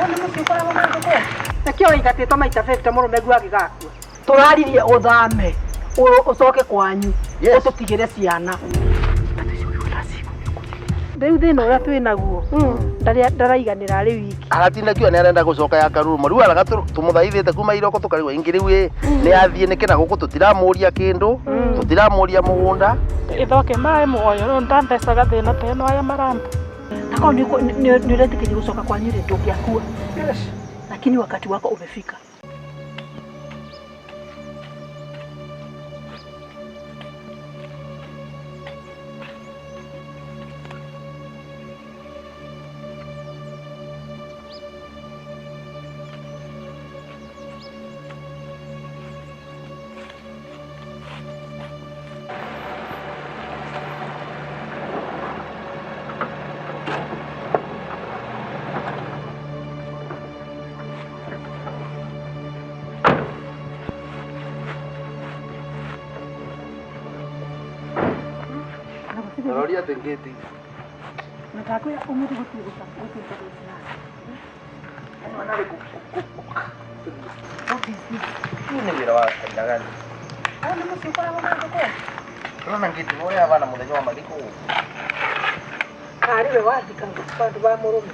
Ona musikora wa ngoko. Nakio ingatete maita 50 murume gwa gigakua. Turaririe uthame. Ucoke kwanyu. Ututigire ciana. Riu thina uria twinaguo. Ndaraiganira ari wiki. Agatina kio ni arenda gucoka ya Karuru. Riu araga tumuthaithite kuma iroko tukarigwo ingi riu ni athie nikena guku tutiramuria kindu, tutiramuria mugunda. Ithoke mai muoyo ro ndambecaga thina teno aya maramba. Nakao ni uretikije gucoka kwanyu ri ndungiakua. Yes. Lakini wakati wako umefika. Roria tengeti. Nataka ya umudu kutugusa. Ana le ku. Ni wira wa ndagani. Ona musikora wa ngoko. Rona ngiti moya abana muthenya wa maliko. Ari we wathika bandu ba murume.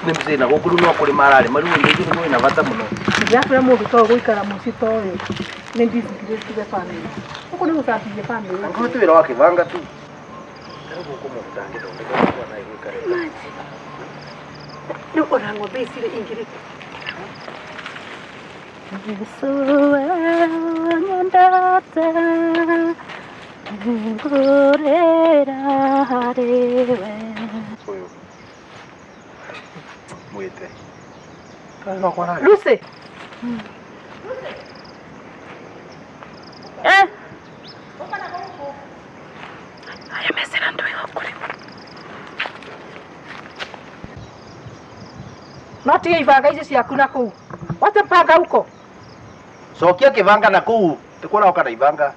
Nimsina gukuru no kuri marari mariu ndio ngo ina bata muno. Yakura mundu to guikara musito ri. Ni ndisikize family. Uko ni usafiri family. Ngo tu wira wa kivanga tu. Ndio guko mutange ndo ngo na igikare. Ni orango besire ingiri. Yesuwe nyandata. Ngorera harewe. Muite. Kana kwa nani? Lucy. Aya mesera ndo yakuri. Noti ibanga ici ciaku na kuu. Wate panga huko. Cokia kivanga na kuu. Tikona ukana ibanga.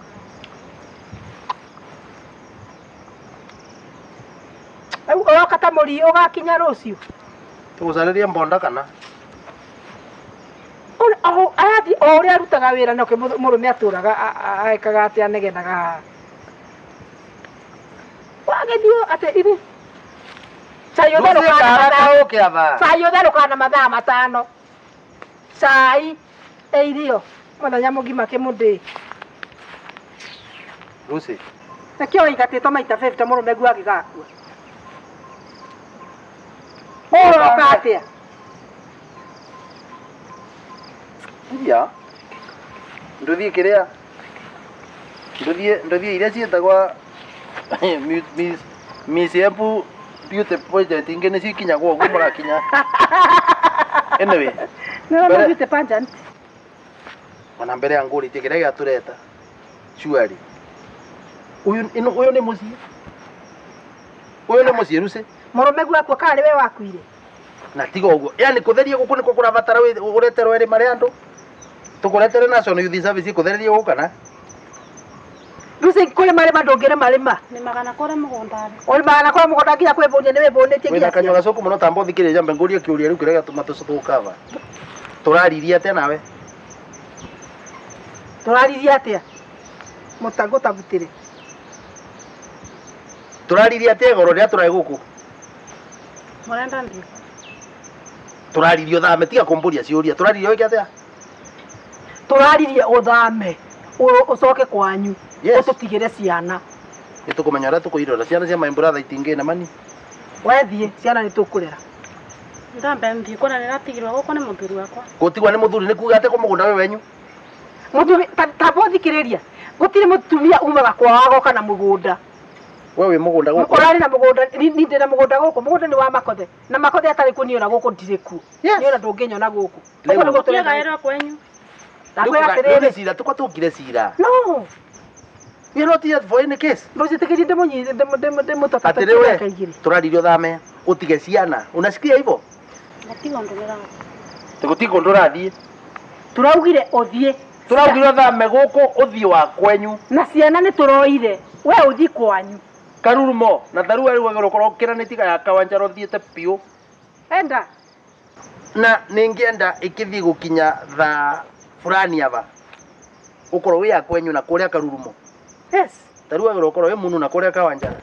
Au okata muri ugakinya rucio. Tugusariria mbonda kana. Athi oria arutaga wira noke murume aturaga aikaga atia negenaga. Wagethio ate ibi. Sayo dero kana. Sayo dero kana mathaa matano. Sai eirio. Muthenya mugima kimundi. Lucy. Nakio ingatete maita 50 murume gwa gigakua. Ora katia. Ya. Nduthie kiria. Nduthie iria cietagwa Miss Embu Beauty Project ingene cikinya gwo gumura kinya. Anyway. No beauty pageant. Mana mbere ya nguri tikiria ya tureta. Shuari. Uyu ni mucie. Uyu ni mucie Lucy. Murume gwaku kari we wakuire. Na tiga uguo. Yani kutheria guku niko kurabatara ureterwo eri mari andu. Tukuretere National Youth Service kutheria guku kana. Lucy kule mari mandongere marima. Ni magana kora mugondari. Oi magana kora mugonda kinya kwebonye niwe bonetie kinya. Wina kanyo gacoku muno tambo thikire jambe nguria kiuria riu kirega tumatoso tukava. Turariria atia nawe. Turariria atia. Mutango tabutire. Turariria atia goro ria turai guku. Murenda ndi. Turaririo thame tiga kumburia ciuria. Turaririo iki atia. Turaririe uthame. Ucoke kwanyu. Ututigire ciana. Nitukumenya ura tukuirora ciana cia my brother itinge na mani. Wethie ciana ni tukurera. Ndambe ndi kona ni ratigirwa guko ni muthuri wakwa. Gutigwa ni muthuri ni kuga ate ko mugunda we wenyu. Muthuri tabothikiriria. Gutire mutumia umaga kwago kana mugunda. Wewe mugunda guko. Urari na mugunda ni ndira mugunda guko. Mugunda ni wa makothe. Na makothe atari kuniona guko ndiriku. Niona ndunginyona guku. Uko ni gutuega era kwenyu. Ndakwe atiriri cira tukwa tungire cira. No. You're not here for any case. Mbozi tikiri demo Atelewe. Turadirio thame. Utige ciana. Unasikia hivyo? Natigo ndonera. Tegutigo ndoradi. Turaugire othie. Turaugire thame guku uthie wa kwenyu. Na ciana ni turoire. We uthi kwanyu. Karurumo na tharu ari wagero korokera ni tiga ya kawanjaro thiete piu. Enda. Na ningienda ikithi gukinya tha fulani aba. Ukoro wi ya kwenyu na kuria karurumo. Yes. Tharu wagero ukoro wi munu na kuria kawanjaro.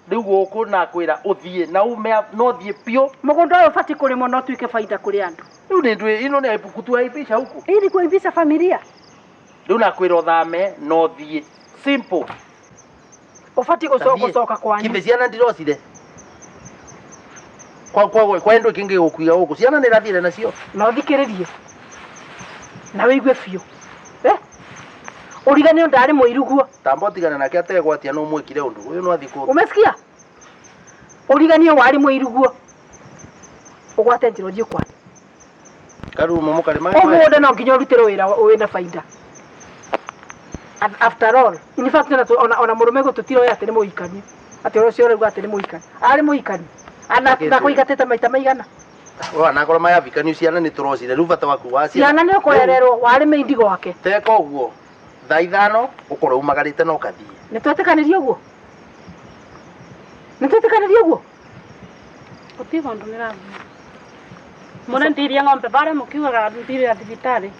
Riu guku na kwira uthie na ume no thie piu. Mugondo uyu fati kurimo no tuike faida kuri andu. Riu ni ndwe ino ni aipukutu aipisha huku. Ili kuimbisha familia. Riu na kwira uthame no thie. Simple. Ufati gucoka kwanyu. Kimbe ciana ndirocire. Kwa endo kingi gukuiga guku. Ciana ni rathire nacio. No thikiririe. Na wigue biu. Urigani ndari muiruguo. Tambo tigana nake ategwatia no mwikire undu. Uyu no athiko. Umesikia? Urigani wari muiruguo. Ugwate njiro thio kwa. Karurumo mukari mai. Omuonde no nginya urutire wira wina faida. After all, in fact ona murume gututiro ya tene muikani. Ati ucio regu ati ni muikani. Ari muikani. Ana kuigatete maita maigana. Wana korwo maya vikani ciana ni turocire riu bata waku wa ciana ni ukorererwo wari meindi gwake. Teka uguo. Thaa ithano ukorwo umagarite no kathie. Ni twetikanirie uguo. Ni twetikanirie uguo. Utigo ndonera. Mona ndiria ng'ombe bare mukiuga ndiri ya thibitari.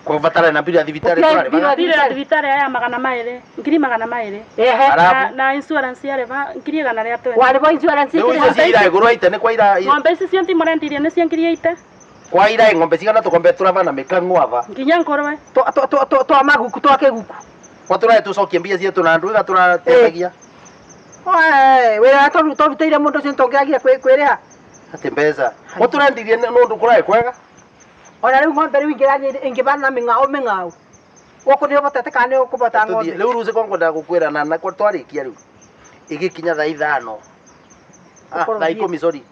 Kwa vatara na mbiri ya thibitari twari. Ndiri ya thibitari aya magana maire. Ngiri magana maire. Na insurance yare ba ngiri gana ria twe. Wari ba insurance ngiri. Ni ira iguru ite ni kwa ira. Ng'ombe ici cio ndimora ndiria ni cia ngiri ite. Kwa ira ng'ombe cigana tukombe turavana mikang'wava. Nginya nkorwe. To maguku to akeguku. Kwa turae tucokie mbia cietu na ndu iga turateithagia. Wira to bitaire mundu cio tongiagia kwiriha. Ati mbeca. Kwa turandirie no ndu kurae kwega. Ona riu ng'ombe riu ingibana ming'ao. Woko ndio batete kana ukubata ng'ombe. Riu ruze kongo nda gukwira na kwa twarikia riu. Igikinya thaa ithano. Thaa 10 sorry.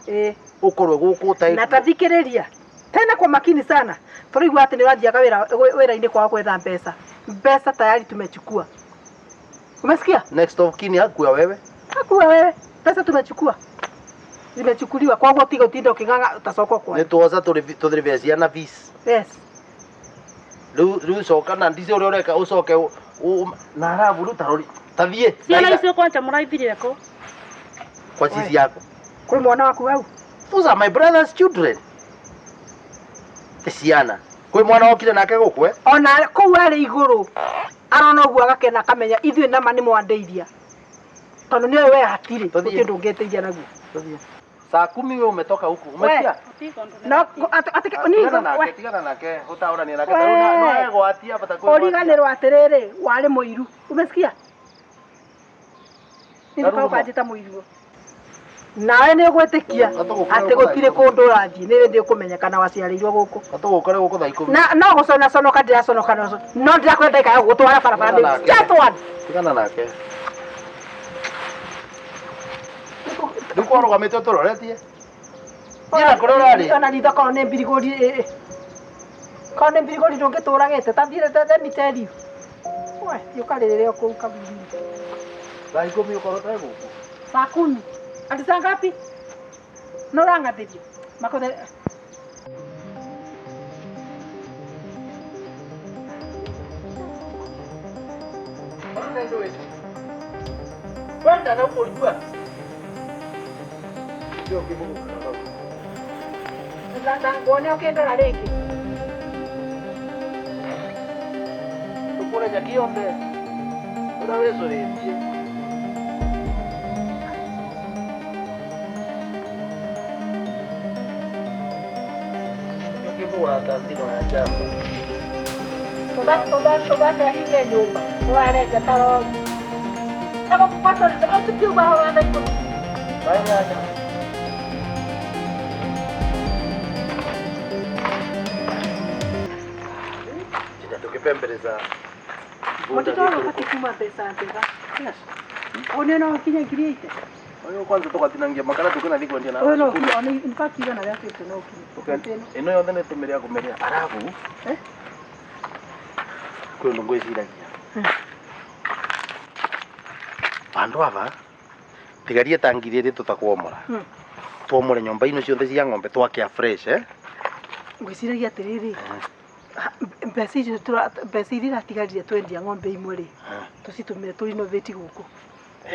Ukorwe guku tai. Na tathikiriria. Tena kwa makini sana. Turigwa ati ni wathiaga wira-ini kwa kwetha mbeca. Mbeca tayari tumechukua. Umesikia? Next of kin hakuwa wewe. Hakuwa wewe. Pesa tumechukua. Zimechukuliwa kwa hivyo tiga utinda ukinganga utasoko kwa. Ni tuoza tudrivezia na fees. Yes. Lu soka na ndize uri ureka usoke na arabu rutarori. Tathie. Ciana icio kwanja muraithirire ko. Kwa sisi yako. Kwa mwana waku hau. Those are my brother's children. Ciana. Kwa mwana wakire nake gukwe. Ona kou ari iguru. Arona uguo agakena kamenya ithuĩ nama nĩ mwandĩiria. Tondũ nĩ we hatiri. Gũtirĩ ndũngĩteithia naguo. Saa 10 wewe umetoka huku. Umesikia? No tigana nake utaorania nake no ego atia batakuwa. Origanĩrwo atĩrĩrĩ warĩ mũiru. Umesikia? Ndio kajita mũiru. Nawe nĩ gwĩtĩkia atĩ gũtirĩ kũndũ ũrathiĩ nĩ ndĩ kũmenyekana waciarĩirwo gũkũ. Atũgũkore gũkũ thaa 10. No gũcona conoka ndĩraconoka no ndĩrakwenda ikaga gũtwara barabara. Just one. Tigana nake. Ndiko rugamite turoretie. Ira kurorari. Ona ni thoko ne mbirigori. Kone mbirigori ndũngĩtũragĩte tathire miteri. We, yukarĩrĩre kũu kabiri. Thaa 10 ukorwo tegu. Saa 10. Ati saa ngapi? No rangathĩrio. Makothe. Kwenda na kulikuwa. Ndio kibugu. Sasa ngone ukienda na reki. Tukule jakiombe. Unaweza hivi. Kibugu atandino ya jambo. Toba ile nyumba. Wale gataro. Kama kupata tukiuba hawa na iko. Baya. Tukipembeleza mtoto wangu katikuma pesa ateka. Yes. Oneno kinya ngiriite. Oyo kwanza tukatinangia makala tukena thiko ndia na. Oyo no in fact iga na yake teno kini. Eno yothe ne tumeria kumeria arabu. Kwa ndo ngwiciragia. andu ava tigarie tangiri ri tutakwomora twomore nyomba ino ciothe cia ng'ombe twakia fresh ngwiciragia atiriri mbeci iria iratigarire twendia ng'ombe imwe ri tucitumire tuinovate guku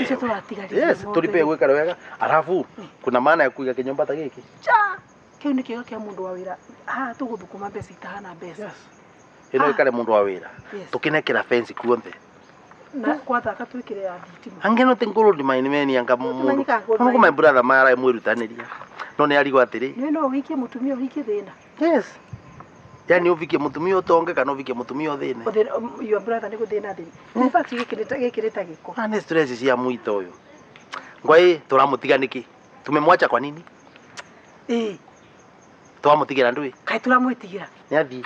icio turatigarire yes tulipe gwikara wega alafu kuna maana ya kuiga kinyomba ta giki kiu ni kigo kia mundu wa wira tuguthukuma mbeci itahana mbeca ino ikare mundu wa wira tukinekera fence kuonthe na kwathaka twikire ya thitima angeno tengoro di maini meni anga mundu no my brother mara mwirutaniria no ni arigo atiri no wikie mutumia wikie thina yes yani uvikie mutumia utonge kana uvikie mutumia thine your brother ni guthina thina in fact gikireta giko ni stress cia mwito uyu ngwai turamutiga niki tumemwacha kwa nini twamutigira ndui kai turamwitigira ni athi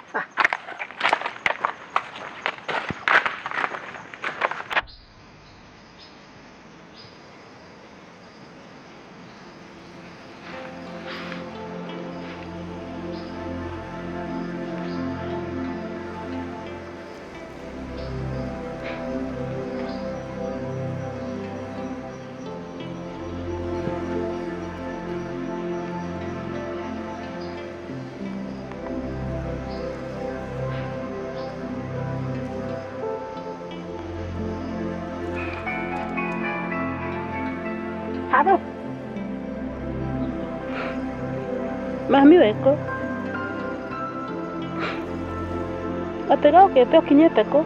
Hado. Mami weko. Atega ukete ukinyete ko.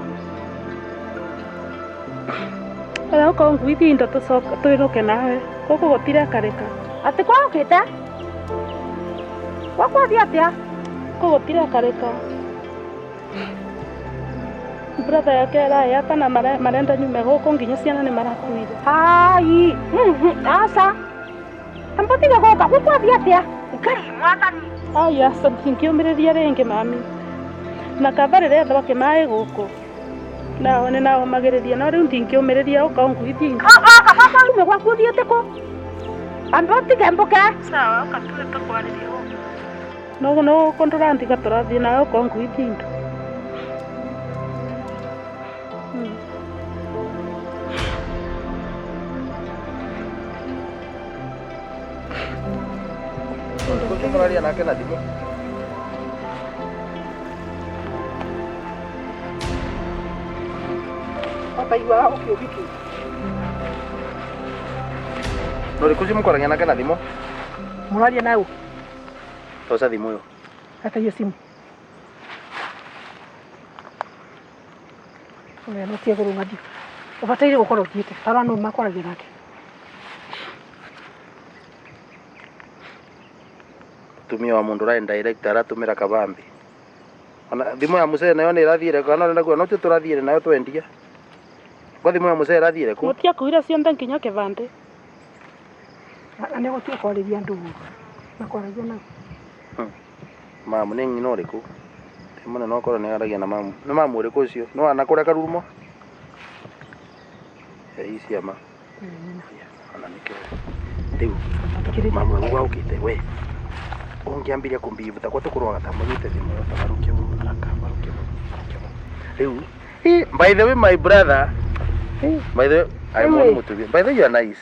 Ala ko ngwiti ndo tucoka twiruke nawe. Koko gotira kareka. Ati kwa ukite? Kwa thia atia? Koko gotira kareka. Brother yake ya kana marenda nyume goko nginya ciana ni marakuire. Hai. Asa. Ampatiga goka kwa thia atia? Ngai mwathani. Aya sankiumiriria renge mami. Na kabarire thake mai goko. Na one na magiriria no riu ndinkiumiriria ukangwithia. Papa lume kwa kuthiete ko. Ampatiga mboke. Sawa ukatuleta kwariria. No kontrola antika turathie na ukangwithia. Muraria nake na thimu Ataigua ukiubiki no rikuji mukoragia nake na thimu muraria nayo tosa thimu yo hata hiyo simu Oya nutie kurunga di ubataire gukora ukiite tara no makoragia nake tumia wa mundu rai direct aratumira kabambi ona thimu ya musee nayo ni irathire kana naguo no turathire nayo twendia kwa thimu ya musee irathire ku mutia kuira cionthe nginya kivande ane gutie kwariria ndu makoragia na mamu ni ngino riku thimu no kora ni aragia na mamu riku ucio no anakura karurumo isi ama ana nikire riu mamu ngwa ukite we ungiambiria kumbivu takwa tukurwaga ta munyite thimu tabaruke haraka baruke riu by the way my brother by the way I want to be by the way you are nice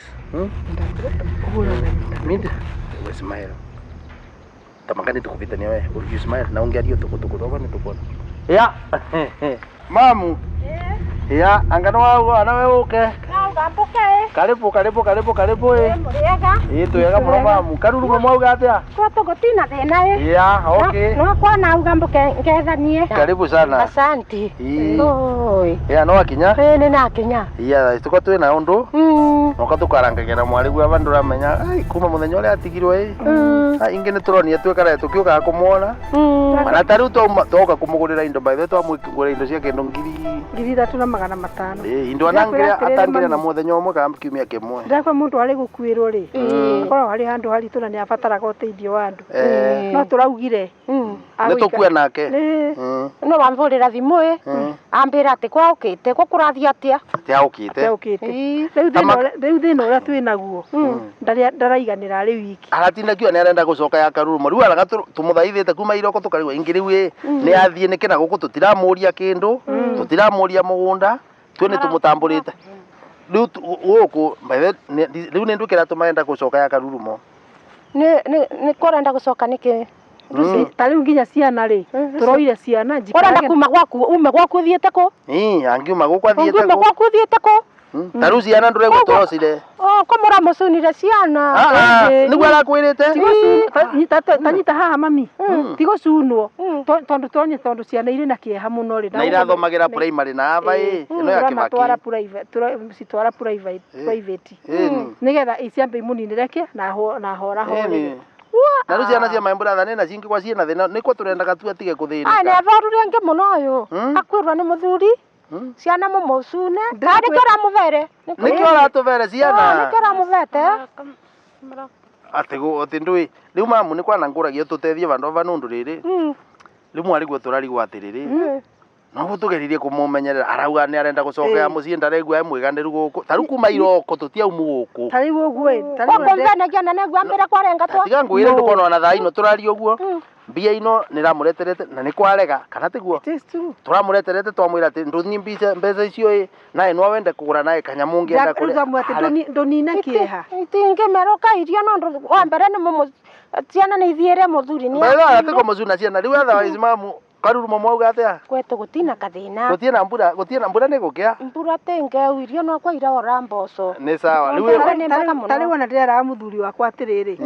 mimi we smile tamangani tukuvitania we you smile na ungeario tukutukutoka ni tukona ya mamu ya angano wao ana wewe uke karibu tuyega muno mamu karuru mwauga atia Kwa togotina thina ya okay no kwa na ugambuke ngethanie karibu sana asante oi ya no akinya ni na kinya ya tuko twina undu noka tukarangagera mwari gwa bandu ramenya ai kuma muthenya uri atigirwe ingi ni turonia twekara tukiuka kumuona mana taru toka kumugurira indo by the twamugurira indo cia kendo ngiri 3,500 indo anangira atangira na muthenya umwe kana kiumia kimwe ndakwa mundu ari gukuirwo ri akora ari handu haritu na ni abataraga uteithio wa andu no turaugire ni tukua nake no wamvurira thimu ambira ati kwa ukite ko kurathia atia riu thina uria twinaguo ndaraiganira ari wiki aratinda kiwa ni arenda gucoka ya karuru riu araga tumuthaithite kuma iroko tukariwa ingi riu ni athie nikena guku tutiramuria kindu tutiramuria mugunda twene tumutamburite Guku riu ni ndukira tumaenda gucoka ya Karurumo. Ni korenda gucoka niki ta riu nginya ciana ri turoire ciana korenda kuma gwaku ume gwaku thiete ku angiuma guku athiete ku ume gwaku thiete ku ta riu ciana nduregwa turocire komora mucunire ciana nigu arakwirite tanyita haha mami tigocunwo tondu ciana iri na kieha muno ri na irathomagira primary na ava ino ya Kibaki citwara private nigetha iciambe imuninire ke na hora na riu ciana cia maimbura thane na cingi kwa ciena thina niko turendaga tu atige kuthina ne thorure ngi muno uyu akwirwa ni muthuri ciana mumucune ndari kora muvere nikio ratuvere ciana nikora muvete ati ndui riu mamu ni kwana nguragia tutethie vandu vanundu riri riu mwariguo turarigwo atiriri no gutugeririe kumumenyerera arauga ni arenda gucokera mucii ndaregua mwiganiru guku taru kuma iroko tutiaumu guku tariu guo kombenagia na negua mbere kwarenga twa tiga ngwire ndukona na thaino turario guo mbia ino niramureterete na ni kwarega kana tiguo turamureterete twamwira ati ndunyi mbeca icio nae no wende kugura nae kanyamu ngienda kuri ndunina kieha itinge meroka irio no wa mbere ni mumu ciana ni ithiire muthuri ni mbega atiko mucuna ciana riu otherwise mamu Karurumo mwauga atia kwetu gutina kathina gutina mbura ni gukia mbura tenge irio no kwa ira ora mboco ni sawa riu tariu ona ndera muthuri wakwa atiriri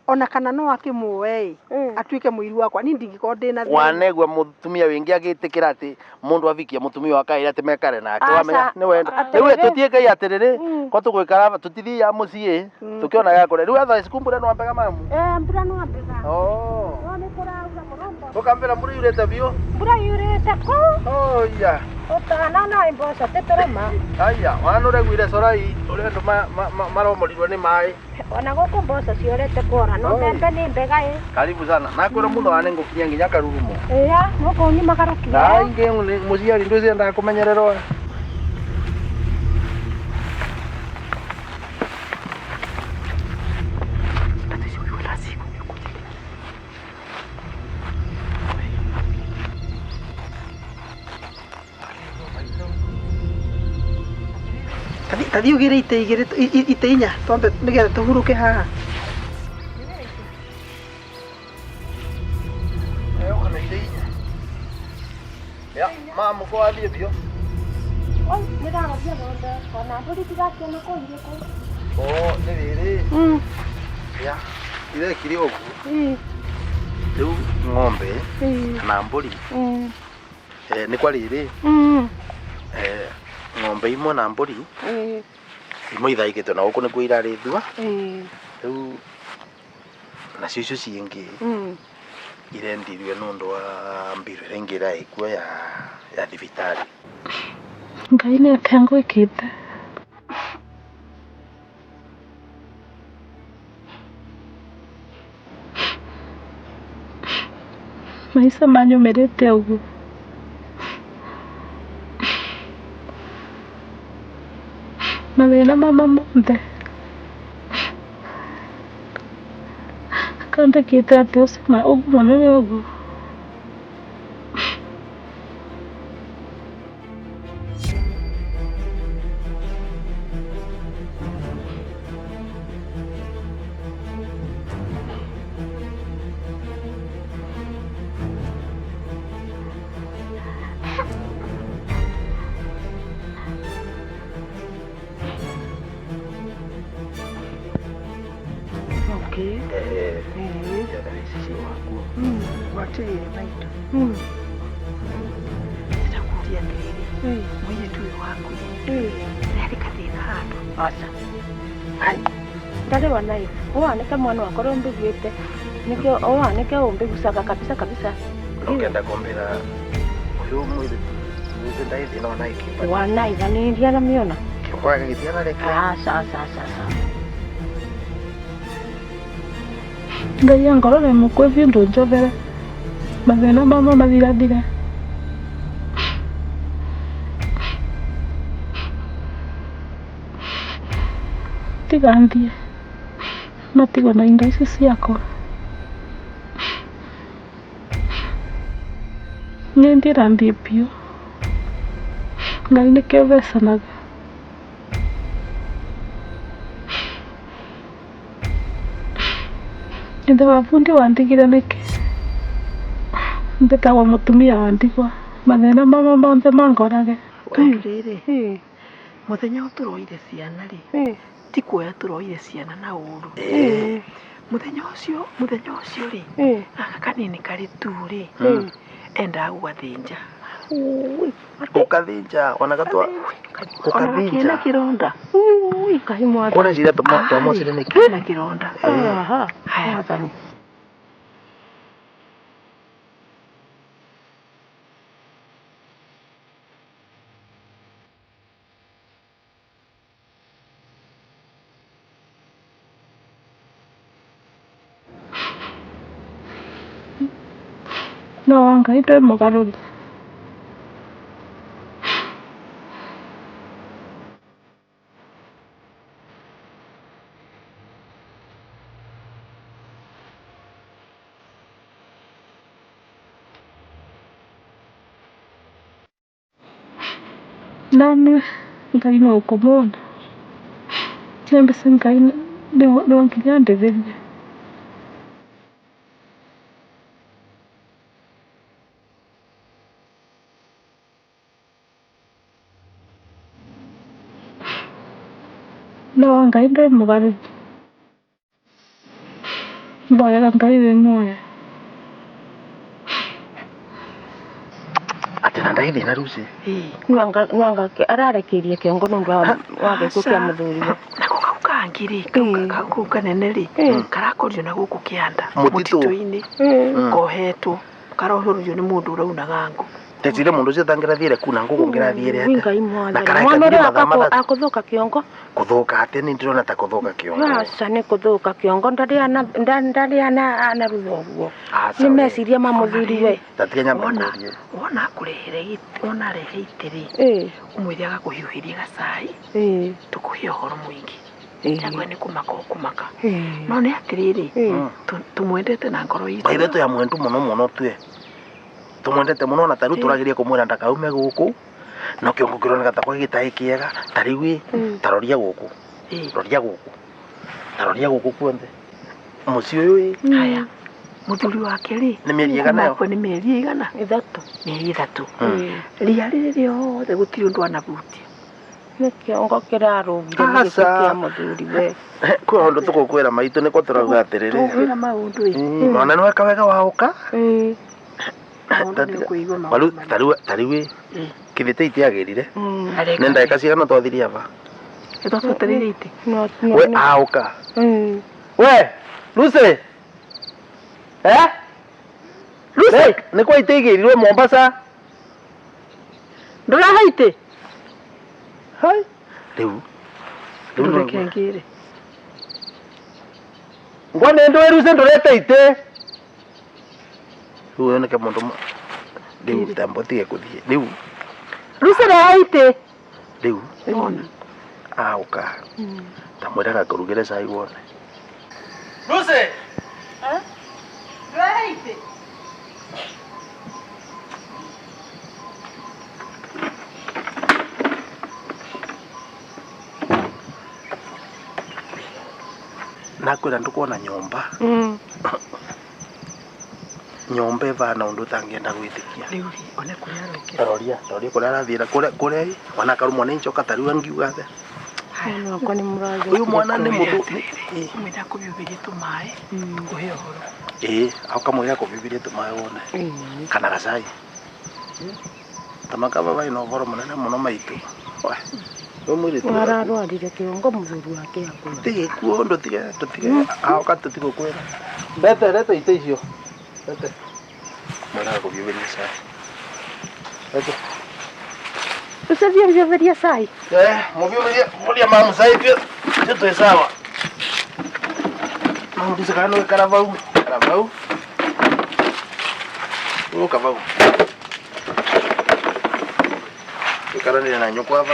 ona kana no akimuwe atuike muiru wakwa ni ndingiko ndina wanegwa mutumia wingi agitikira ati mundu avikia mutumia wakaira ati mekare nake wamenya ni wenda riu tutieke atiriri ko tugwikara tutithii ya mucii tukiona gakore riu atha sikumbura no ambega mamu mbura no ambega ni kuraura murombo ukambira mbura yurete biu mbura yurete ko ya utana na imboca teterema aya wanure gwire corai uri andu maromorirwo ni mai ona guku mboca ciorete kora no mbembe ni mbega karibu sana nakwira muno ane ngukinya nginya Karurumo nuko nyuma garukia na inge muciari ndu ciendaga kumenyererwo Tadi ugire ite inya twambe nigetha tuhuruke haha kana ite inya ya mamu ko athie bio niraragia ng'ombe ona mbũri tigakĩona kũ irĩ kũ nĩ rĩrĩ ya irekire ũguo rĩu ng'ombe na mbũri nĩ kwa rĩrĩ ng'ombe imwe na mbũri imwe ithaigĩtwo na gũkũ nĩkuo irarĩithua rĩu nacio icio ciĩngĩ irendirio nũndũ wa mbiro ĩrĩa ingĩ ĩraĩkua ya thibitarĩ Ngai nĩ atĩa ngwĩkĩte maica manyũmĩrĩte ũguo mathĩna mama mothe kandĩkĩte atĩ ũcio ũguo mũnene ũguo Ndale wanai waneke mwana wakoro mbiguite nikio waneke umbigusaga kabisa kabisa ukenda kumbira uyu mwiri ndaithi no naiki wanai thani ndia na miona kwa githia reka sasa Ngai angorore mukwe vindu njovere mathina mama mathirathire tiganthie matigwo na indo icio ciakwa nĩ ndĩrathiĩ biũ Ngai nĩkĩo vecanaga Ndio wafundi wandigire niki. Ndetawa mutumia wandigwa. Mathina mama monthe mangorage. Riri. Muthenya uturoire ciana ri. Ti kuoya turoire ciana na uru. Muthenya ucio ri. Aka kanini kari tu ri. Enda guthinja. Ukathinja ona gatwa. Ukathinja kironda. Kahimwa. Ona jira tomo sire niki. Na kironda. Aha. Haya. No, Ngai ndĩ mũgarũri. Nani Ngai no ũkũmwona. Chembe Ngai nĩ nginya ndĩthĩrie. No, Ngai ndĩ mũgarũri. Mboyaga Ngai wĩ muoyo. Atena ndaithi na ruci. Nwanga ararekeria kiongo nundu wa gĩkuũ kĩa mũthuriwe. Nako kau kangiri kau kanene ri. Karakorio na gũkũ kĩanda. Mũtitũ-inĩ. Kohetwo. Karohorrio nĩ mũndũ ũraunaga ngũ. Tetire mundu ucio tangirathire kuna ngugu ngirathiire ate. Ngai mwathani. Mwana ũrĩa akũthũka kĩongo. Kuthuka ate ni ndirona ta kuthuka kĩongo. Aca nĩ kũthũka kĩongo ndarĩ ana rũthoguo. Nĩ meciria ma mũthuriwe. Tatiga nyamba kũria. Wona kũrehere wona rehe itiri. Umwĩre agakũhiũhĩria gacai. Tũkũhe ũhoro mũingĩ. Yagwe nĩ kumaka. No nĩ atiriri. Tumwendete na ngoro itũ. Baithe tu ya mwendu muno tue. Tumwendete muno na taru turagirie kumwira ndakaume guku. No kĩongo kĩroneka ta kwa gĩtaĩ kĩega. Tarigwi taroria guku. Taroria guku kuonde. Mũciĩ ũyũ haya. Muthuri wake ri. Nĩ mĩeri igana yo. Nĩ mĩeri igana. Mĩeri ithatũ. Ria rĩrĩ rĩothe gũtirĩ ũndũ anabutia. Nĩ kĩongo kĩrarũgire nĩ gĩkuũ kĩa mũthuriwe. Kwĩ ũndũ tũgũkwĩra maitũ nĩko tũrauga atĩrĩrĩ. Tũkwĩra maũndũ ĩ. Mwana nĩ weka wega waũka. Malu tariwe kithite itiagirire. Nĩ ndagĩka cigana twathirie aba. Twatwetereire iti. We auka. We Lucy. Lucy nĩ kwa itigĩrirwe Mombasa. Ndũrahaite. Hai. Rĩu reke ngire. Ngwane ndo Lucy ndũrete ite. Rĩu nĩ mũndũ rĩu tambotige kuthie. Rĩu Lucy ndahaite. Rĩu auka. Tamwĩraga kũrugĩre cai wone. Lucy. Ndahaite. Nakwĩra ndũkona nyomba. Nyomba ivana undu tangienda gwitikia. Riu one kuria arokira. Roria kuria arathira kuria wana karumwa ni njoka tariwa ngiuga the. Mwana wakwa nĩ mũrathi. Uyu mwana nĩ mũndũ. Mwenda kubibiria tumaĩ. Nguhe ũhoro. Auka mwira kubibiria tumaĩ wone. Kana gacai. Tamaka baba ino ũhoro mũnene mũno maitũ. Ararwarire kĩongo mũthuri wake akua. Tigikuo ndutige auka tutigũkwĩra. Lete ite icio. Lete. Mwira kubibiria cai. Lete. Usiviomvyoveria cai. Muvyoveria mamu cai tu sawa. Mamu ndisakano karavau. Kavau. Ikarani na nyoko hapa.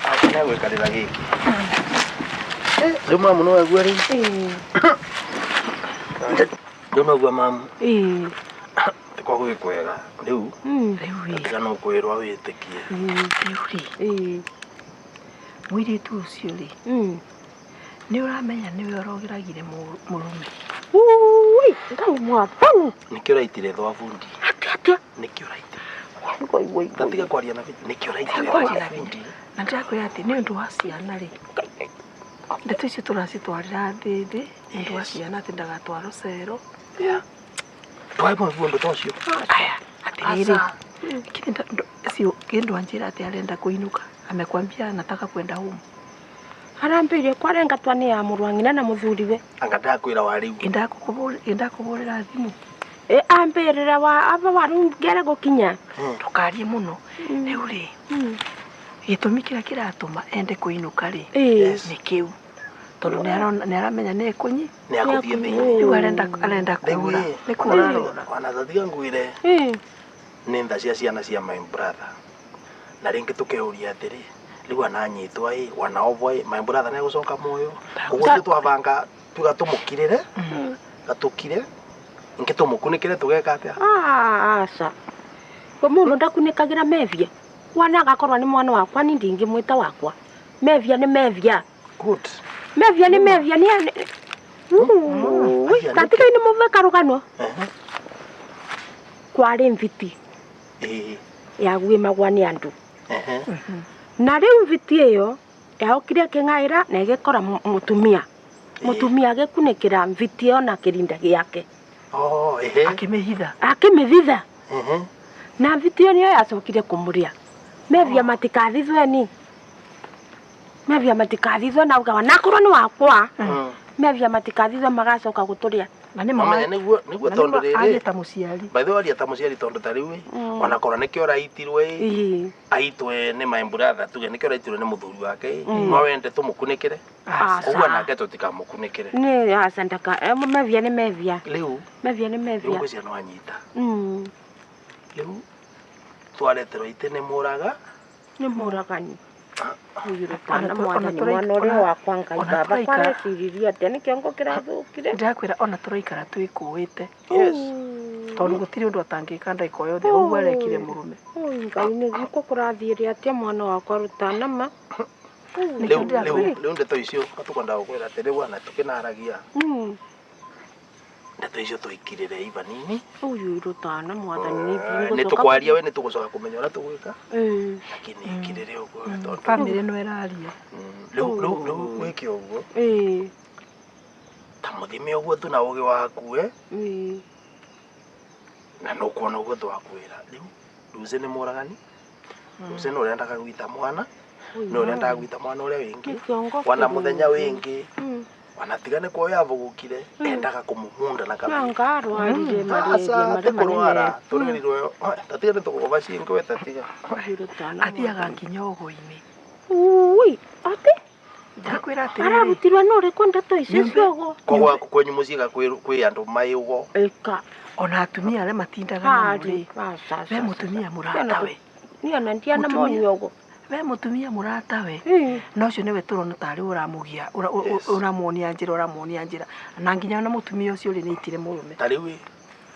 Hakuna wekalira giki. Ndio mamu no agua ri. Ndio no mamu. Kwa gwikwega riu kana ukwirwa witikie riu mwiritu ucio ri Nĩ ũramenya nĩwe ũrogiragire mũrume. Ui, ngai mwathani. Nĩkĩo ũraitire thwa bundi. Atĩa. Nĩkĩo ũraitire. Woi. Tatiga kwaria na nĩkĩo ũraitire thwa bundi. Na ndĩrakwĩra atĩ nĩ ũndũ wa ciana rĩ. Ndeto icio tũracitwarĩra thĩthĩ nĩ ũndũ wa ciana atĩ ndagatwarwo cero. Twai mũndũ ta ũcio. Aya, atĩrĩrĩ. Kĩndũ anjĩra atĩ arenda kũinũka. Amekwambia anataka kwenda home. Arambĩire kwarenga twane ya mũrũ wa nyina na mũthuriwe. Anga ndakwĩra wa rĩu. Indakũhũrĩra thimũ. Ambĩrĩra wa aba waru ngere gũkinya. Ndũkarie mũno. Rĩu rĩ. Gĩtũmi kĩrĩa kĩratũma ende kũinũka rĩ. Nĩ kĩu. Tondũ nĩaramenya nĩ ekũnyi. Nĩagũthiĩ thĩinĩ. Rĩu arenda kũra. Nĩ kũra. Ona thatiga ngwĩre. Nĩ tha cia ciana cia my brother. Na rĩngĩ tũkĩhũria atĩrĩ. Rĩu ananyitwo wanaovwa my brother nĩagũcoka muoyo. Ũguo twabanga tugatũmũkirĩre. Gatukire. Inge tũmũkunĩkĩre tũgeka atĩa? Aca. Mũndũ ndakunĩkagĩra mevia. Wana agakorwo nĩ mwana wakwa ni ndingĩmwĩta wakwa. Mevia nĩ mevia. Good. Mevia nĩ mevia ni tatiga ni mũveka rũgano. Kwarĩ mviti. Ya gwĩmagwa nĩ andũ. Na rĩu mviti ĩyo yaokire kĩng'aĩra na ĩgĩkora mũtumia. Mũtumia agĩkunĩkĩra mviti ĩyo na kĩrinda gĩake. Akĩmĩthitha. Na mviti ĩyo nĩyo yacokire kũmũrĩa. Mevia matikathithwe ni. Mevia matikathithwe na ugawa nakorwo nĩ wakwa. Mevia matikathithwe magacoka gũtũrĩa. Na nĩ mama nĩguo tondũ rĩrĩ. Agĩta mũciari. By the way arĩta mũciari tondũ ta rĩu ona korwo nĩkĩo ũraitirwe aitwe nĩ my brother tuge nĩkĩo ũraitirwe nĩ mũthuri wake no wende tũmũkunĩkĩre. Ũguo nake tũtikamũkunĩkĩre. Nĩ acandaka mevia nĩ mevia. Rĩu mevia nĩ mevia. Rĩu ciana wanyita. Rĩu twareterwo itĩ nĩ mũraga. Nĩ mũragani. Ana mwana ũrĩa wakwa Ngai baba kwareciria atĩ nĩ kĩongo kĩrathũkire. Ndĩrakwĩra ona tũraikara twĩkũĩte. Tondũ gũtirĩ ũndũ atangĩka ndagĩka yothe ũguo arekire mũrume. Ngai nĩ gĩko kũrathiĩre atĩa mwana wakwa rutanama. Rĩu ndeto icio tũkwenda gũkwĩra atĩ rĩu ana tũkĩnaragia. Ndeto icio tũikirĩre ivanini. Uyu rutana mwathani nĩ tũkwaria we nĩ tũgũcoka kũmenya ũrĩa tũgwĩka. Lakini ikirĩre ũguo. Family no ĩraria. Rĩu gwĩke ũguo. Ta mũthime ũguo tu na ũgĩ waku na no kuona ũguo twakwĩra. Rĩu ũcio nĩ mũragani. Ũcio nĩ ũrendaga gwita mwana. Nĩ ũrendaga gwita mwana ũrĩa wĩngĩ. Wana mũthenya wĩngĩ. Wanatigane kwa yavugukire endaga kumumunda na kabisa. Ngaro alire marĩria marĩa tũrĩrirwo tatiga nĩ tũgũba cingo tatiga. Athiaga nginya ũgũ-inĩ. Ui, ati? Ndakwĩra atĩ arabutirwo no rĩkũ ndeto icio ciogo. Kwa kwenyu mũciga kwĩ andũ mai ũgo. Eka. Ona atumia arĩa matindaga na mũrĩ. We mũtumia mũratawe. Niona ndiana moni ũgo. We mũtumia mũratawe. No ũcio nĩwe tũrona tarĩ ũramũgia ũramuonia njĩra na nginya na mũtumia ũcio rĩ nĩitire mũrume. Ta rĩu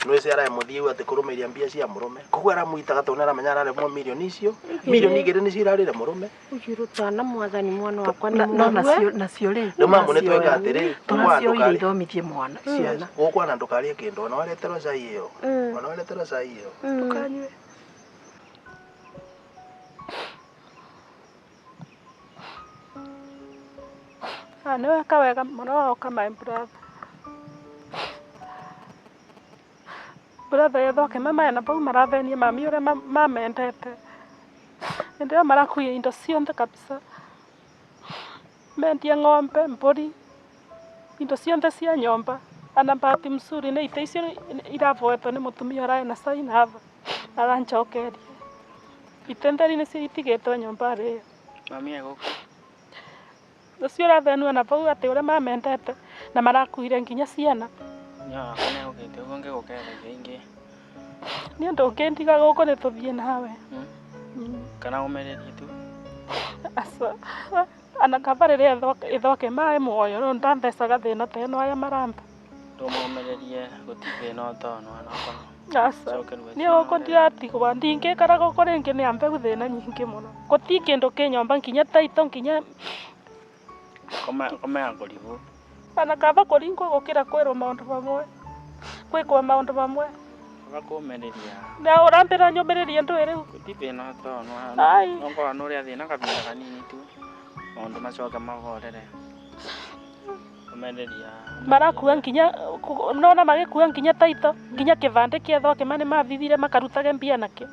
no ĩcio aramũthie atĩ kũrũmĩrĩria mbia cia mũrume. Koguo aramũitaga tondũ aramenya araremwo milioni icio. Milioni 2 nĩcio irarĩre mũrume. Ũjirutana mwathani mwana wakwa nĩ mũrume. Nacio rĩ. Rĩu mamu nĩ tweka atĩrĩ. Tũnacio iria ithomithie mwana ciana. Gũkũ ana ndũkarie kĩndũ ona wareterwo cai ĩyo. Ona wareterwo cai ĩyo. Ndũkanyue. Nĩweka wega mũno oka my brother. Brother yethoke mama na pau marathenie mami ũrĩa mamendete. Ndio marakuia indo ciothe kabisa. Mendia ng'ombe, mbũri, indo ciothe cia nyomba. Ana bahati mzuri nĩ ite icio iravoetwo nĩ mũtumia ũrarĩ na sign hava. Aranjokeria. Itenderi nĩcio itigĩtwo nyomba rĩ. Mami egũkũ. Ũcio ũrathenua na pau atĩ ũrĩa mamendete na marakuire nginya ciana. Nyaa kone ũgĩte ũguo ngĩgũkereria ingĩ. Nĩ ũndũ ũngĩndiga gũkũ nĩ tũthiĩ nawe. Kana ũmererie tu. Asa ana kabarĩre ithoke maĩ muoyo no ndanthecaga thĩna ta ĩno aya maramba. Ndũmũmererie gũtirĩ no tono anokono. Asa nĩ ũkũndiatigwa ndingĩkara gũkũ rĩngĩ nĩ ambe thĩna nyingĩ mũno. Gũtirĩ kĩndũ kĩnyomba nginya taito nginya Koma akoribu. Ana kaba koringo gukira kwero maundu mamwe. Kwikwa maundu mamwe. Bakumereria. Na urambira nyomereria ndu ere. Tipe no to no. Ai. Ngo no ria thina kabinda kanini tu. Maundu macoka magorere. Kumereria. Marakuwa nginya nona magikuwa nginya taito, nginya kivande kietho kimane mathithire makarutage mbia nakio.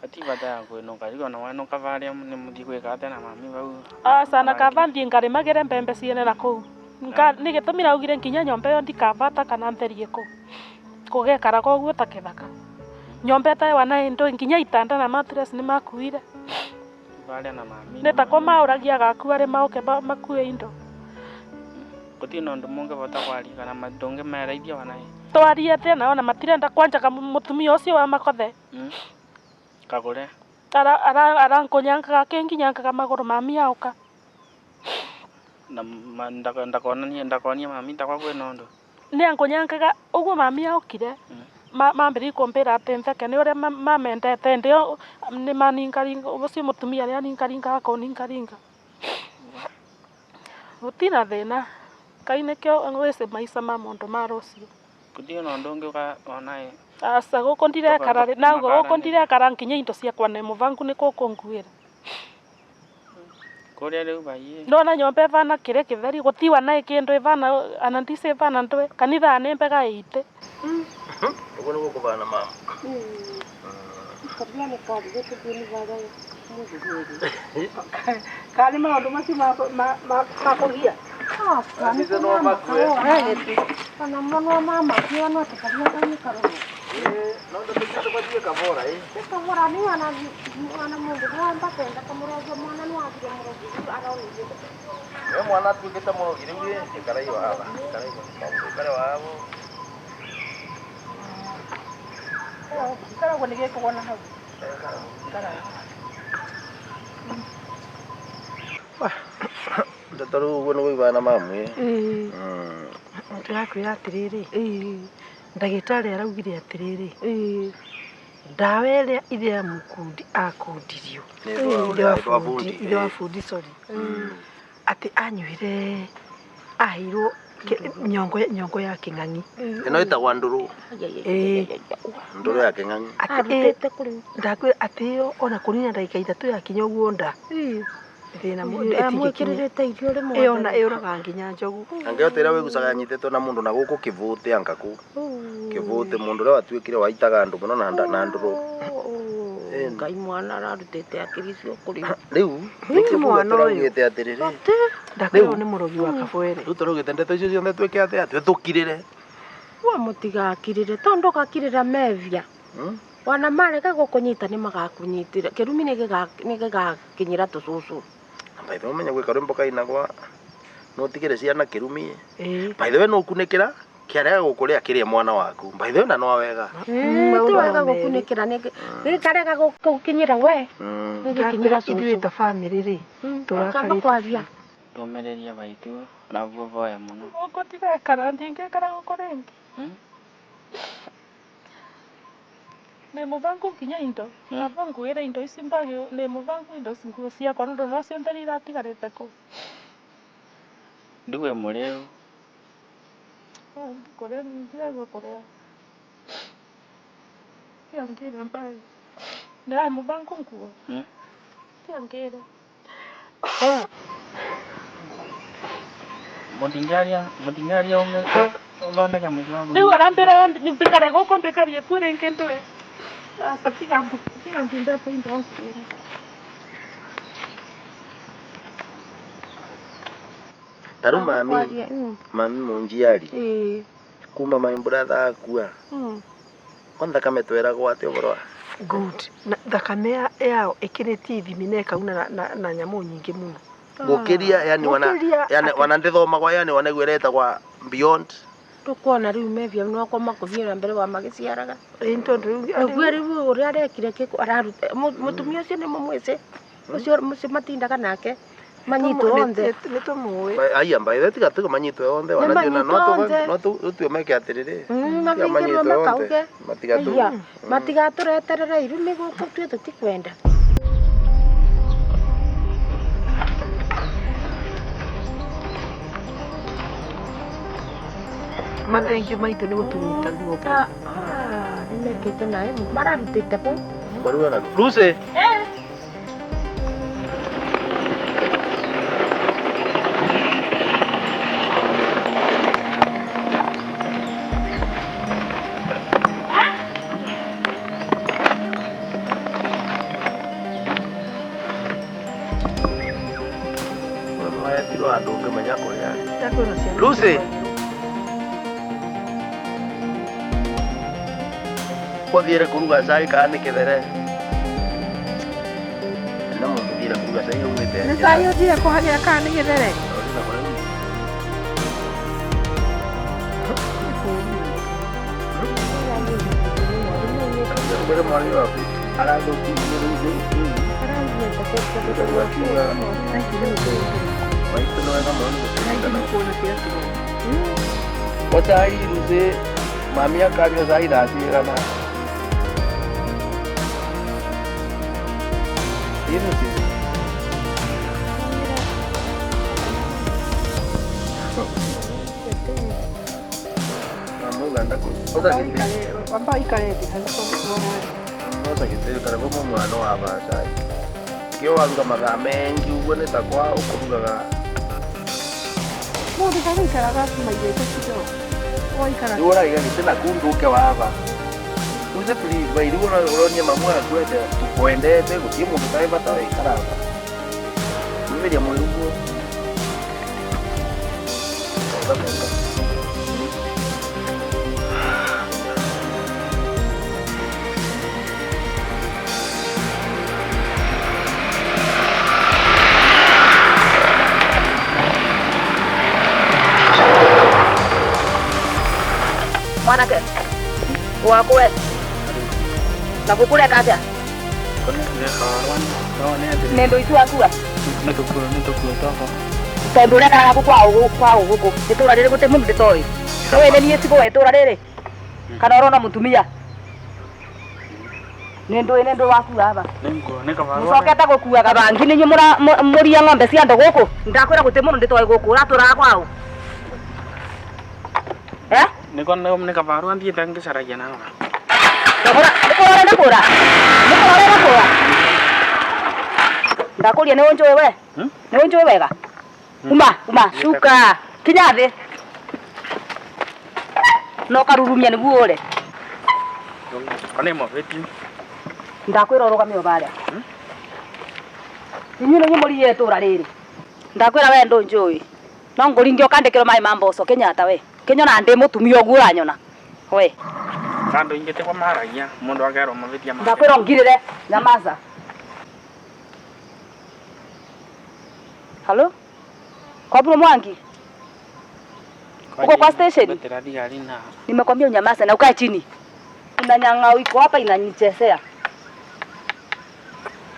Ati bata yangu no karigo na wano kavaria ni muthi gwika ate na mami bau. Sana kavandi ngari magere mbembe ciene na kuu. Ni gitumira ugire nginya nyombe yo ndikavata kana ntherie kuu. Kugekara koguo ta kithaka. Nyombe ta wana ndo nginya itanda na mattress ni makuire. Varia na mami. Neta ko mauragia gaku ari mauke makue indo. Kuti no ndo munge bota kwari kana madonge maraithia wana. Twarie tena ona matirenda kwanja ka mutumia ucio wa makothe. Kagore. Ara nkonyanka kenginyanga maguru mami auka. Na ndakonia mami takwa kwe nondo. Ni ankonyankaga uguo mami aukire. Mambiri kumbira ati mveke ni uria mamendete ndio ni maningaringa ucio mutumia ni aningaringa akoningaringa. Utina thina kaine kyo ngwese maisha ma mundu ma rucio. Kuti no ndonge ka onae. Asa guko ndirekara na guko ndirekara nginya indo ciakwa ne muvangu ni kukunguira. Korea leo baie. Ndona nyombe vana kire kitheri gutiwa nae kindu ivana anandise vana ndwe kanitha ne mbega ite. Ugo no kubana mama. Kabla ne kadi getu ni vaga muzi. Kali maundu macio makugia. Kani no makwe. Kana mwana mama kiwa no takabia kani karo. No ndo tukito kwa dia kavora Kavora ni wana mundu kwamba tenda kamuraje mwana no agire murogi araoni. We mwana tukita murogi riwe karai wa hapa. Karai wa hapo. Kara kunige kuona hau. Ndataru ugo no gwibana mamwe. Ndakwira atiriri. Ndagitari araugire atiriri. Ndawa iria mukundi akundirio. Ndio afundi sorry. Ati anyuire ahirwo nyongo ya king'ang'i. Ino itagwa nduru. Nduru ya king'ang'i. Atete kuri. Ndakwira atio ona kunina ndagika 3 ya kinya uguo nda. Thina mundu amwikirite irio rimwe. Ona euraga nginya njogu. Angeotera wegucaga nyitetwo na mundu na guku kivute angaku. Kivute mundu ria watwikire waitaga andu muno na nduru. Ngai mwana ararutite akiricio kuri. Riu niki mwana urugite atiriri. Ndakwira ni murogi wa kabwere. Riu turugite ndeto icio ciothe twike ate atwe tukirire. Wa mutigakirire tondo gakirira mevia. Wana mareka gukunyita ni magakunyitira. Kirumi ni gigakinyira tucucu. By the way menya gwika rwimbo kainagwa no tigire ciana kirumi. By the way no kunikira kiarega gukuria kirie mwana waku. By the way na no wega. Ti wega gukunikira ni karega gukinyira we. Gikinyira ithuĩ ta family ri. Turakarĩria. Tumereria baitu na vovoya muno. Uko tirekara ndingekara gukorengi. Ne muvangu kinya indo. Navangu era indo isimbagio ne muvangu indo singu cia kwa ndo no cio ndari ratigarite ku. Ndiwe mureu. Kore ndia kore. Kiangire mbai. Nda muvangu nkuo. Kiangire. Mutingaria unge. Ngone kama mwangu. Ndio arambira nipikare goko mbekarie kure nkendwe. Sapiga ndio pendo. Taru mami munjiari. Kuma my brother akua. Kwanza kama twera gwate uboro. Good. Na thakame yao ikiriti ithimi kauna na nyamu nyingi muno. Gukiria yani wanandithoma kwa yani wanagwereta kwa beyond. Tukuona riu mevia no kwa makuthira mbere wa magiciaraga. Into riu agwe riu uria arekire kiko araruta mutumia ucio ni mumwise. Ucio matindaga nake. Manyitwo onthe. Nitumuwe. Aya mbaye tiga tuko manyitwo onthe wanajona no tu meke atiriri. Manyitwo makauge. Matigatureterera iru ni guku twe tutikwenda. Mathengio maitũ nĩ gũturuta guoko. Nĩmekĩte naĩ mararutĩte kũ? Maruga Lucy. Lucy. Wathiire kuruga cai kana nĩ kĩthere? No mũthiire kuruga cai umĩte. Nĩ cai ũthiire kũhagĩra kana nĩ gĩthere? Mbere mwarĩ waku arathũkirie Lucy. Maitũ nĩ wega mũno gũkũringana. Wacai Lucy, mami akanyua cai thaa cigana? Lucy. Karibu mwana wa Masai. Kio waruga mathaa mengi uguo nĩ ta kwao kũrugaga. Mũndũ ndaikaraga maigĩte kidogo. Waikara. Nĩ ũraiga gĩtĩ na kunduke wava. Uze please bairi uronie mamu akwende tukwendete gũtirĩ mũndũ tarĩ bata waikaraga. Nĩmeria mwĩru guo. Mwanake wakwe na kukuleka atĩa nendo itu akua tondũ ũrekaga gũkũ kwao gũkũ itũra rĩrĩ gũtĩ mũndũ ndĩtoĩ nĩwe nĩ niĩ tigo itũra rĩrĩ kana ũrona mũtumia nĩ ndũ wakua hava mũcokete gũkuaga bangi nĩ inyuĩ mũria ng'ombe cia andũ gũkũ ndakwĩra gũtĩ mũndũ ndĩtoĩ gũkũ ũratũraga kwao Nĩ kabarua thiĩte ngĩcaragia nawe. Nĩkũrora ndakũria nĩ ũnjũĩ we nĩ ũnjũĩ wega uma cuka kinya thĩ no karurumia nĩguo ũre Kana ĩmwe ndakwĩra ũrũgame o barĩa inyuĩ nĩ mũriye itũra rĩrĩ ndakwĩra we ndũnjũĩ no ngũringe ũkandĩkĩrwo maĩ ma mboco Kenyatta we Kenyona ndĩ mũtumia ũguo ũranyona we Kando ingĩte kwa maragia mũndũ agerwo mavitia ma ndakwĩra ngirĩre nyamaza Halo Kwaburo Mwangi uko kwa station nimekwambia unyamaze na ukae chini unanyang'au iko hapa inanichezea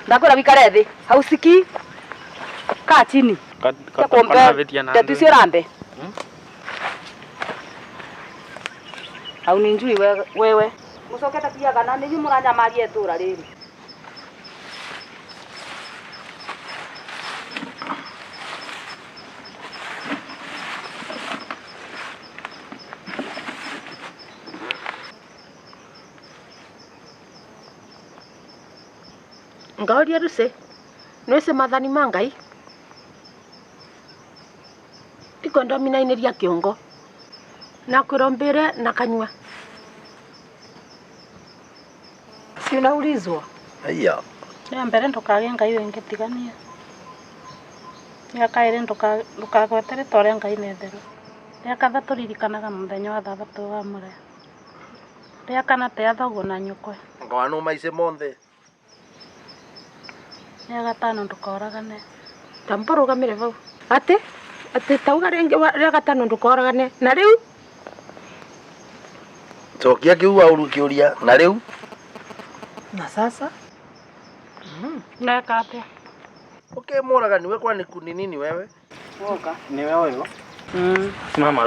ndakwĩra wikare thĩ hausikii kaa chini Tetucio rambe au ni njui wewe mucokete piaga na nĩ mũranyamaria itũra rĩrĩ ngaũria Lucy nĩwĩce mathani ma Ngai tiko ndominainĩria kĩongo na kurombere na kanywa si unaulizwa Haya ya mbere ndukage Ngai wengĩ tigania ya kaire ndukagwetere tore Ngai nethero ya kathatũ ririkanaga mũthenya wa thabatũ wa mũre ya kana te athaguo na nyũkwe ngwano maice monthe ya gatano ndukoragane tambarugamire vau ati tauga rĩa gatano ndukoragane na rĩu Tokia kiu au kiuria na rĩu na sasa na kate ukimuraga niwe kwani kunini wewe Oka ni wewe huyo Mama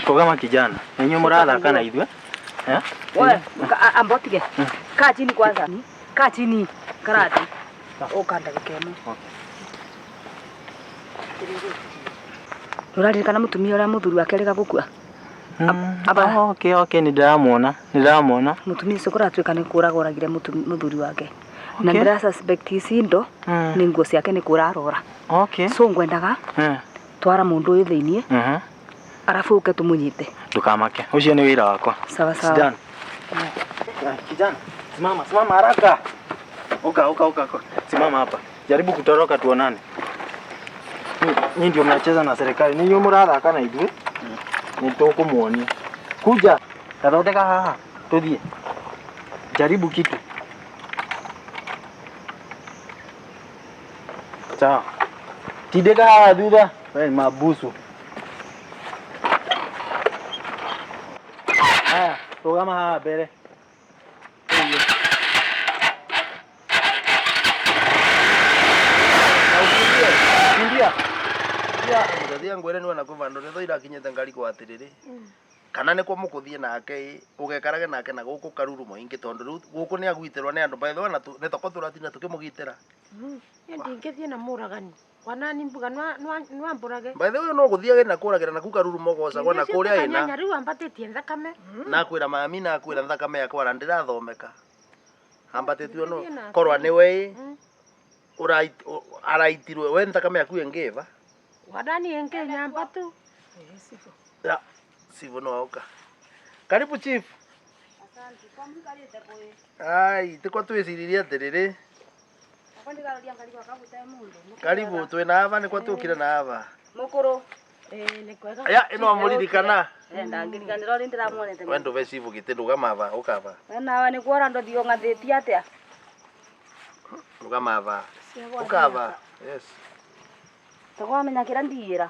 rugama kijana ninyi murathaka na ithwe wewe ambotige kaa chini kwanza kaa chini karati ukanda gikemo Nuraririkana mutumia ũrĩa mũthuri wake rĩga gũkua Aba okay nindiramuona mutumia ucio kuratuika ni kuragoragire muthuri wake na ndira suspect isindo ni nguo ciake ni kurarora so ngwendaga twara mundu uyu thiini arafu uke tumunyite ndukamake ucio ni wira wakwa sawa Sidan kijana simama haraka uka simama hapa jaribu kutoroka tuonane ni ndio mnacheza na serikali ni nyo murathaka na ithuĩ ni tukumuonia kuja tathondeka haha tuthie jaribu kitu sawa tideka haha thutha wewe mabusu rugama haha mbere Muthia ngwire niwe nakuva ndo ritho irakinyete ngari kwa atiriri kana ni kwa mukuthie nake ugekarage nake na guku karuru moingi tondu riu guku ni agwitirwa ni andu baitho na ni toko turatina tukimugitira ndingithie na muragani wanani mbuga nwa mburage baitho uyu no guthiage na kuragira na ku karuru mogoca gwa na kuria ina nyanya riu ambatitie thakame na kwira mami na kwira thakame yakwa na ndirathomeka ambatitio no korwa ni we araitirwe we thakame yaku engiva wadani enge nyamba tu sifu ya sifu no auka karibu chief asante kwa mkalite boy ai tiko twiciririe atiriri karibu twina ava ni kwa tukire na ava mukuru ni kwega ya ino amuririkana ndangirikanira ri ndiramuonete wendo ve chief gitindu gamava ukava na ni kuora ndo thio ngathiti atia ugamava ukava yes tawamenya kira ndiira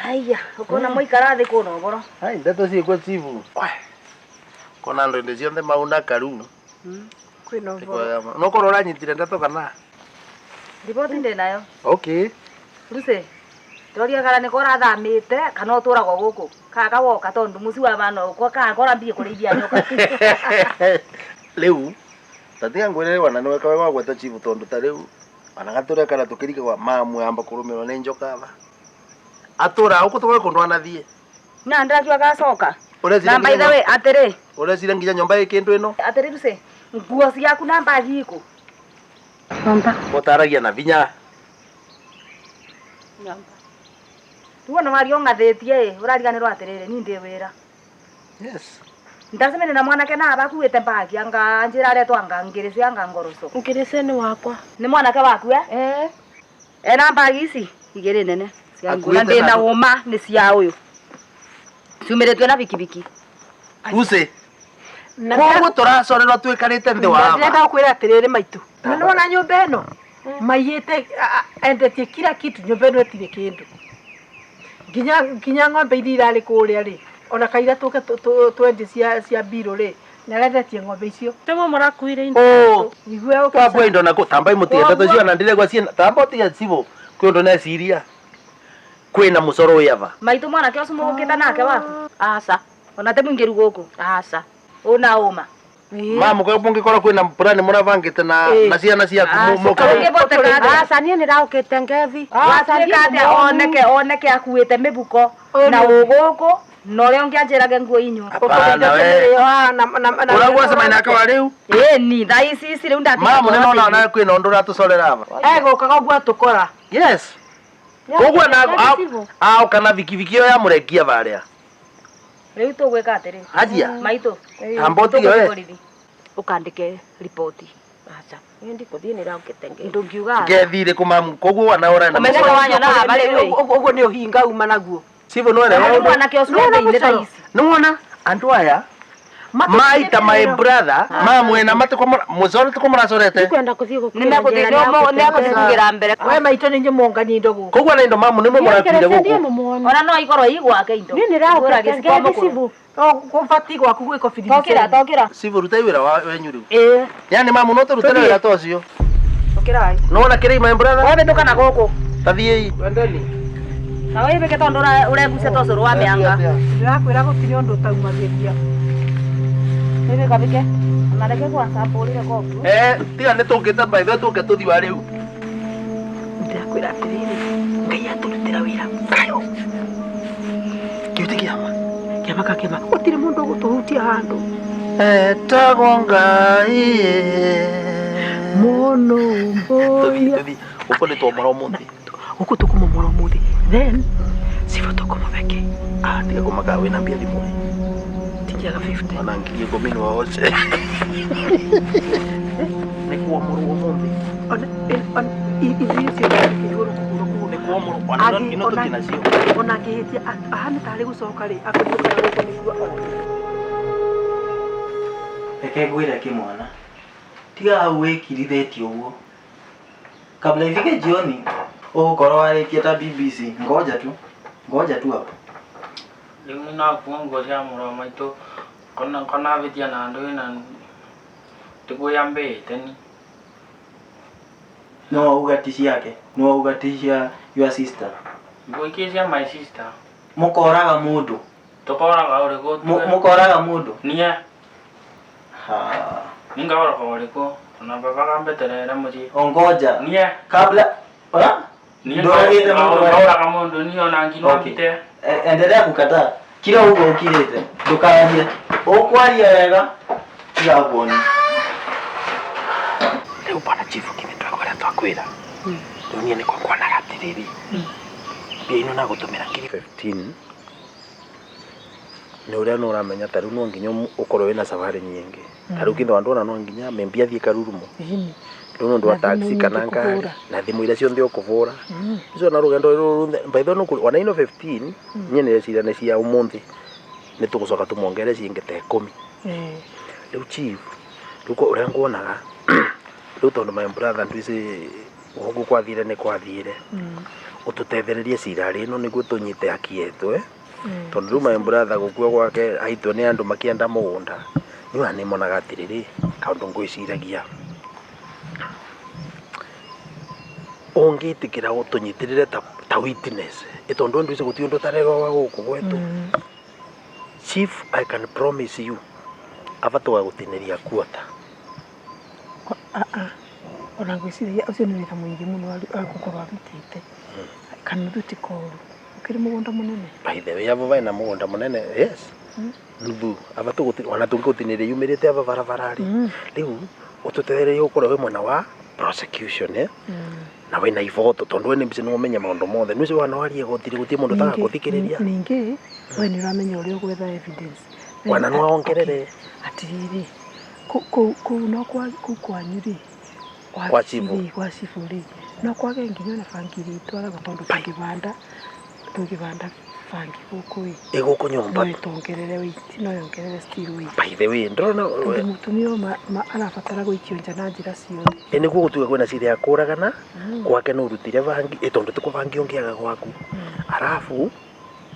haya ukona muikara thi kuno boro hai ndeto ci kwa chief kona ndo ndi cionthe mauna karu kwino boro no korora nyitire ndeto kana ripoti ndi nayo okay ruse toria gara ni kora thamite kana uturagwo guku kaka woka tondu muci wa bana uko kora mbie kurithia nyoka leu tatia ngwire wana niwe kawe wa gweta chief tondu ta leu ana gatura kana tukirika kwa mamu amba kurumirwo ni njoka aba atura uko tokwe kundu anathie na ndakio gacoka na by the way atiri urecire nginya nyomba ikindu ino atiri ruse nguo ciaku na mbagi iku namba mutaragia na vinya namba tuona mario ngathetie urariganirwo atirire ni ndi wira yes ndasemene na mwanake na abakuite mbagi anga njira aretwo anga ngirisi anga ngoroso ngirisi ni wakwa ni mwanake waku ena mbagi ici igiri nene ciangura ndi na uma ni cia uyu ciumiretwe na bikibiki use koguo turacorerwo twikarite nthi wa ndenda kwira atiriri maitu nona nyumba ino maiyite endetie kila kitu nyumba ino etire kindu nginya ng'ombe iria irari kuria ri ona kaira tuke twendi cia biro ri narendetie ng'ombe icio temo murakuire igwe ukabwa indo na kutamba imutie ndeto cio na ndire gwa cia tamba utia cibo kwindo na ciria kwina mucoro uyava maitu mwanake ucio mugukita nake waku aca ona te mwingiru guku aca una uma mamu kwa mungikora kwina plani muravangite na ciana ciaku aca nie niraukite ngethi wasandikate oneke akuite mibuko na uguku no rio ngianjirage nguo inyu uragwa sema inaka wa riu ni tha ici riu ndati mamu nona na kwina undu ratucorera ava egukaga uguo atukora yes uguo na kana vikiviki yo ya murekia varia riu tugwika atiri ajia maitu amboti we ukandike ripoti acha ndi kuthie niraukite ngethi ndungiuga ngethire kumamu koguo wana ora na umeneka wanya na bale uguo ni uhinga uma naguo sivo no era mwanake ucio ndi tha ici nuona andu aya maita my brother mamwena matiko muzoro tiko muracorete kwenda kuthie gukira nekugira mbere we maito ninyi mongani indo guku koguo na indo mamu nimo murakire guku ona no ikorwo igwake indo ni niraukite ngethi sibu kubati gwaku gwiko fidili tokira sivo rutai wira wenyu riu yani mamu no turutera wira tocio tokira ai nona kiri my brother wewe nduka na guku tathie wendeni na wewe beke tondo uregucia tocoro wa mianga ndirakwira gutiri undu taumagiria wewe kabike unareke kwa sample ile kofu tiga ni tukite by the tuke tuthi wa riu ndirakwira atiriri ngai aturutira wira kayo kiuti kiama makakema gutire mundu gutuhutia handu etagwo Ngai mono mboya uko ni twamora umuthi uko tukumomora umuthi then sifa tukumubeke tiga kumaga wina mbia thimu tikiaga 50 ona ngiye ngomini wa oce ni kuamora umuthi ona ngihitia ahana tari gucoka ri akonigwa Reke ngwire kimwana. Tiga hau wikirithĩtie ũguo. Kabla ifike jioni, ukorwo warĩtie ta BBC. Ngoja tu hapo. Rĩu nakuongo cia mũro maitũ kona vitia na andũ ina tiguya mbĩte ni. No ugatici yake. No ugatishia your sister. Ngũikĩcia my sister. Mũkoraga mũndũ. Tũkoraga ũrĩkũ? Mũkoraga mũndũ. Nie. Ha. Ningaoroka ũrĩkũ? Na baba kambeterere mũciĩ. Ongoja. Nie. Kabla Ndoragĩte mũndũ ni ona ngino kite. Endelea kukataa. Kila huko ukirete. Ndũkarie. Ũkwaria wega. Tiga kuoni. Leo bwana chifu kimetwakora twakwira dunia ni kwa na gatiriri pia ino na gutumira ngiri 15 ni uria no uramenya taru no nginya ukorwo wina safari nyingi taru kitho andu na no nginya membia thie karurumo no ndo taxi kana ngari na thimu ira cio nthi ukuvura icio na rugendo ruru mbaitho no wana ino 15 nyene cira ne cia umunthi ni tugucoka tumongere cingite 10 riu chief ruko uria nguonaga riu tondu my brother ndwisi ugu kwathire ni kwathire ututethererie cirari no niguo tunyite haki yetu tondu riu my brother gukua gwake aitwo ni andu makienda mugunda ni wani monaga atiriri kaundu ngwiciragia ongitikira utunyitirire ta witness tondu ndwisi guti undu tarego wa guku gwetu chief I can promise you avatwa gutiniria kuota ona ngwiciria ucio ni wira muingi muno agukorwo arutite kana thuti koru ukiri mugunda munene by the way avo vaina mugunda munene yes nuthu avatu guti ona tungutiniria yumirite ava barabarari riu ututethererie ukorwo we mwena wa prosecution na wina ivoto tondu ni mbisi no menye maundu mothe nucio wana warie gotiri gutie mundu taka kuthikiriria ningi we ni uramenya uria gwetha evidence wana no ongerere atiriri ku no kwanyuri kwa chifu no kwage nginya na fangiri twara tondu tugibanda fangi guku iguku nyumba no tongerere witi no yongerere still witi by the way ndona mutumio arabatara guikio nja na njira ciothe niguo gutuga kwina cira ya kuragana gwake no urutire vangi tondu tukuvangi ongiaga gwaku arafu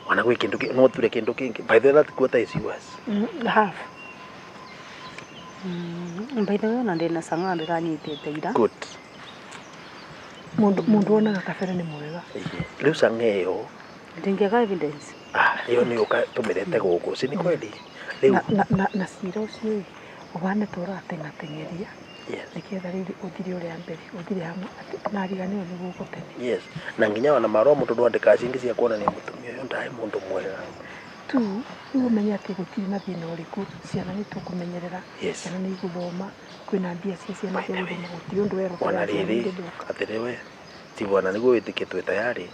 wana gwi kindu no ture kindu kingi by the way that quota is yours half by the way na ndina sanga ndiranyitite ira good mundu onaga kabere ni mwega riu sangeyo ndingiaga evidence iyo ni ukatumirete guku si ni kweli riu na cira ucio ubane tora atengeria niketha riri uthiri uria mbere uthiri hamwe nariganio ni gugutene yes na nginya wana marwa mundu ndwandika cingi cia kuona ni mutumia uyu ndae mundu mwega tu umenya ati gutiri na thina uriku ciana ni tukumenyerera ciana ni guthoma kwina mbia cia ciana cia guthoma gutiri undu wero wana riri atiriwe ti bwana niguo witikitwe tayari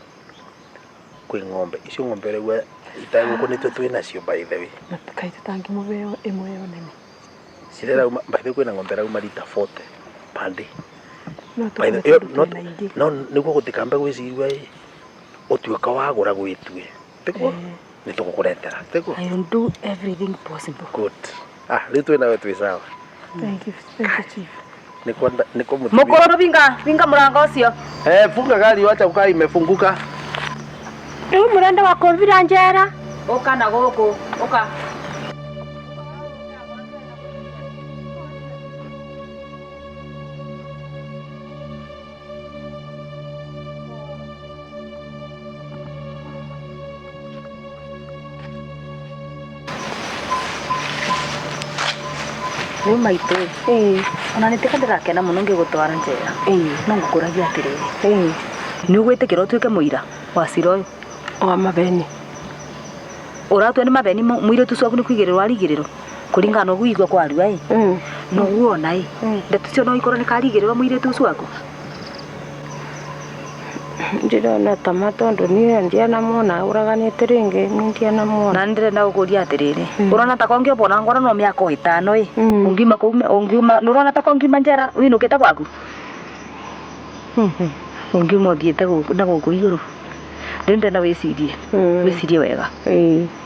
kwi ng'ombe icio ng'ombe rewa itaguko nitwe twina cio by the way na tukaita tangi mubeo imwe yo nene cirera by the way kwina ng'ombe rauma lita 40 pande no niguo gutikambe gwicirwa utuika wagura gwitue tiko ni tukukuretera tiko I will do everything possible good riu twina we twi sawa thank you chief niko mukoro vinga murango ucio funga gari wacha ukaa imefunguka riu murenda wa konvira njera uka na guku uka riu maitu ona nitika ndirakena muno ngigutwara njera no ngukuragia atiriri ni ugwitikira utuike muira wa cira uyu o mabeni Ũratua nĩ mabeni mũirĩtu ũcio waku nĩ kũigĩrĩrwo arigĩrĩrwo kũringana na ũguo igua kwa arua no uona ndeto cio no ikorwo nĩ karigĩrĩrwo mũirĩtu ũcio waku. Ndĩrona ta matondu niĩ ndianamwona ũraganĩte rĩngĩ ndianamwona. Na ndĩrenda gũkũria atĩrĩrĩ ũrona ta kongĩobona ngora no mĩaka 5 ungiuma ungiuma ũrona ta kongiuma njera winũkĩte gwaku ungiuma ũthiĩte na gũkũ igũrũ ndĩrenda wĩcirie wega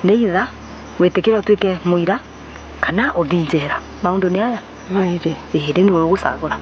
nĩ itha wĩtĩkĩre ũtuĩke mũira kana ũthiĩ njera. Maũndũ nĩ aya rĩu nĩwe ũgũcagũra.